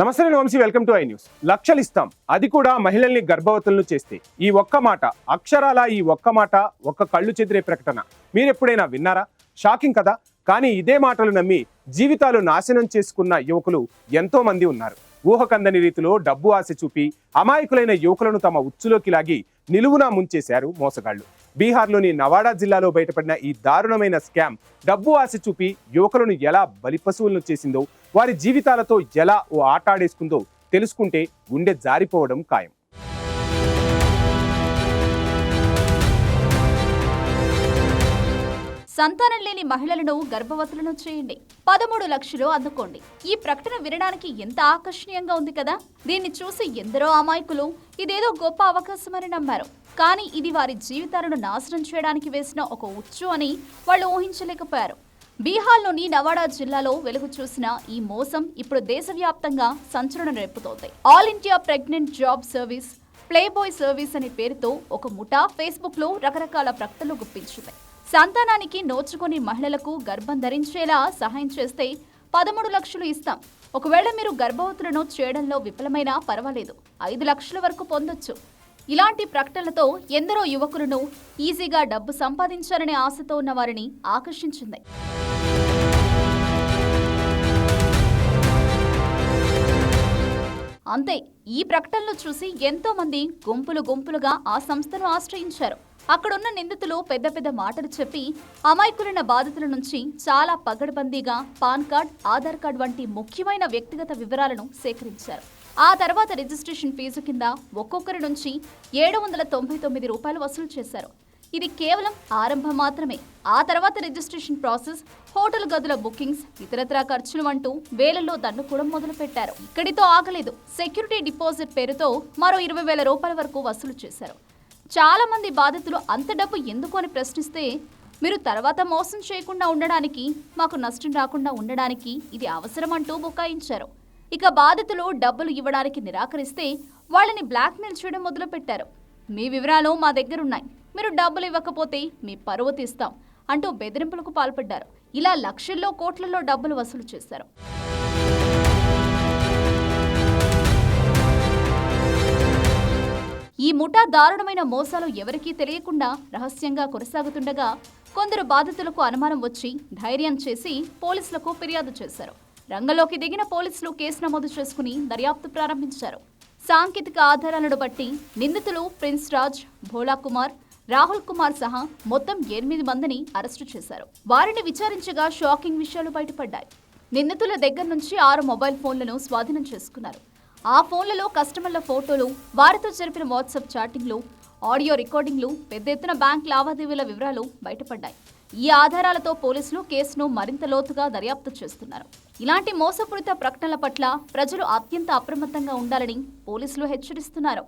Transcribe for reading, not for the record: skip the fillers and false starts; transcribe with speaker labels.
Speaker 1: నమస్తే, నేను Vamshi. Welcome to I News. లక్షలు ఇస్తాం, అది కూడా మహిళల్ని గర్భవతులను చేస్తే. ఈ ఒక్క మాట, అక్షరాల ఈ ఒక్క మాట, ఒక్క కళ్ళు చెదిరే ప్రకటన మీరెప్పుడైనా విన్నారా? షాకింగ్ కదా. కానీ ఇదే మాటలు నమ్మి జీవితాలు నాశనం చేసుకున్న యువకులు ఎంతో మంది ఉన్నారు. ఊహకందని రీతిలో డబ్బు ఆశ చూపి అమాయకులైన యువకులను తమ ఉచ్చులోకి లాగి నిలువునా ముంచేశారు మోసగాళ్లు. బీహార్లోని నవాడా జిల్లాలో బయటపడిన ఈ దారుణమైన స్కామ్ డబ్బు ఆశ చూపి యువకులను ఎలా బలిపశువులను చేసిందో, వారి జీవితాలతో ఎలా ఓ ఆట ఆడేసుకుందో తెలుసుకుంటే గుండె జారిపోవడం ఖాయం.
Speaker 2: సంతానం లేని మహిళలను గర్భవతులను చేయండి, 13 లక్షలు అందుకోండి. ఈ ప్రకటన వినడానికి ఎంత ఆకర్షణీయంగా ఉంది కదా. దీన్ని చూసి ఎందరో అమాయకులు ఇదేదో గొప్ప అవకాశమని నమ్మారు. కానీ ఇది వారి జీవితాలను నాశనం చేయడానికి వేసిన ఒక ఉచ్చు అని వాళ్ళు ఊహించలేకపోయారు. బీహార్లోని నవాడా జిల్లాలో వెలుగు చూసిన ఈ మోసం ఇప్పుడు దేశవ్యాప్తంగా సంచలనం రేపుతోంది. All India pregnant job service, playboy service అనే పేరుతో ఒక ముఠా ఫేస్బుక్లో రకరకాల ప్రకటనలు గుప్పించింది. సంతానానికి నోచుకొని మహిళలకు గర్భం ధరించేలా సహాయం చేస్తే 13 లక్షలు ఇస్తాం. ఒకవేళ మీరు గర్భవతులను చేయడంలో విఫలమైనా పర్వాలేదు, 5 లక్షల వరకు పొందొచ్చు. ఇలాంటి ప్రకటనలతో ఎందరో యువకులను ఈజీగా డబ్బు సంపాదించాలనే ఆశతో ఉన్న వారిని ఆకర్షించింది. అంతే, ఈ ప్రకటనలు చూసి ఎంతో మంది గుంపులుగా ఆ సంస్థను ఆశ్రయించారు. అక్కడున్న నిందితులు పెద్ద పెద్ద మాటలు చెప్పి అమాయకులైన బాధితుల నుంచి చాలా పగడ్బందీగా పాన్ కార్డ్, ఆధార్ కార్డ్ వంటి ముఖ్యమైన వ్యక్తిగత వివరాలను సేకరించారు. ఆ తర్వాత రిజిస్ట్రేషన్ ఫీజు కింద ఒక్కొక్కరి నుంచి 799 రూపాయలు వసూలు చేశారు. ఇది కేవలం ఆరంభం మాత్రమే. ఆ తర్వాత రిజిస్ట్రేషన్ ప్రాసెస్, హోటల్ గదుల బుకింగ్స్, ఇతరత్రా ఖర్చులు అంటూ వేలల్లో దండుకోవడం మొదలుపెట్టారు. ఇక్కడితో ఆగలేదు. సెక్యూరిటీ డిపాజిట్ పేరుతో మరో 20,000 రూపాయల వరకు వసూలు చేశారు. చాలా మంది బాధితులు అంత డబ్బు ఎందుకు అని ప్రశ్నిస్తే, మీరు తర్వాత మోసం చేయకుండా ఉండడానికి, మాకు నష్టం రాకుండా ఉండడానికి ఇది అవసరం అంటూ బుకాయించారు. ఇక బాధితులు డబ్బులు ఇవ్వడానికి నిరాకరిస్తే వాళ్ళని బ్లాక్మెయిల్ చేయడం మొదలుపెట్టారు. మీ వివరాలు మా దగ్గరున్నాయి, మీరు డబ్బులు ఇవ్వకపోతే మీ పరువు తీస్తాం అంటూ బెదిరింపులకు పాల్పడ్డారు. ఇలా లక్షల్లో కోట్లలో డబ్బులు వసూలు చేశారు. ఈ ముఠా దారుణమైన మోసాలు ఎవరికీ తెలియకుండా రహస్యంగా కొనసాగుతుండగా కొందరు బాధితులకు అనుమానం వచ్చి ధైర్యం చేసి పోలీసులకు ఫిర్యాదు చేశారు. రంగంలోకి దిగిన పోలీసులు కేసు నమోదు చేసుకుని దర్యాప్తు ప్రారంభించారు. సాంకేతిక ఆధారాలను బట్టి నిందితులు ప్రిన్స్ రాజ్, భోలా కుమార్, రాహుల్ కుమార్ సహా మొత్తం 8 మందిని అరెస్టు చేశారు. వారిని విచారించగా షాకింగ్ విషయాలు బయటపడ్డాయి. నిందితుల దగ్గర నుంచి 6 మొబైల్ ఫోన్లను స్వాధీనం చేసుకున్నారు. ఆ ఫోన్లలో కస్టమర్ల ఫోటోలు, వారితో జరిపిన వాట్సాప్ చాటింగ్లు, ఆడియో రికార్డింగ్లు, పెద్ద ఎత్తున బ్యాంక్ లావాదేవీల వివరాలు బయటపడ్డాయి. ఈ ఆధారాలతో పోలీసులు కేసును మరింత లోతుగా దర్యాప్తు చేస్తున్నారు. ఇలాంటి మోసపూరిత ప్రకటనల పట్ల ప్రజలు అత్యంత అప్రమత్తంగా ఉండాలని పోలీసులు హెచ్చరిస్తున్నారు.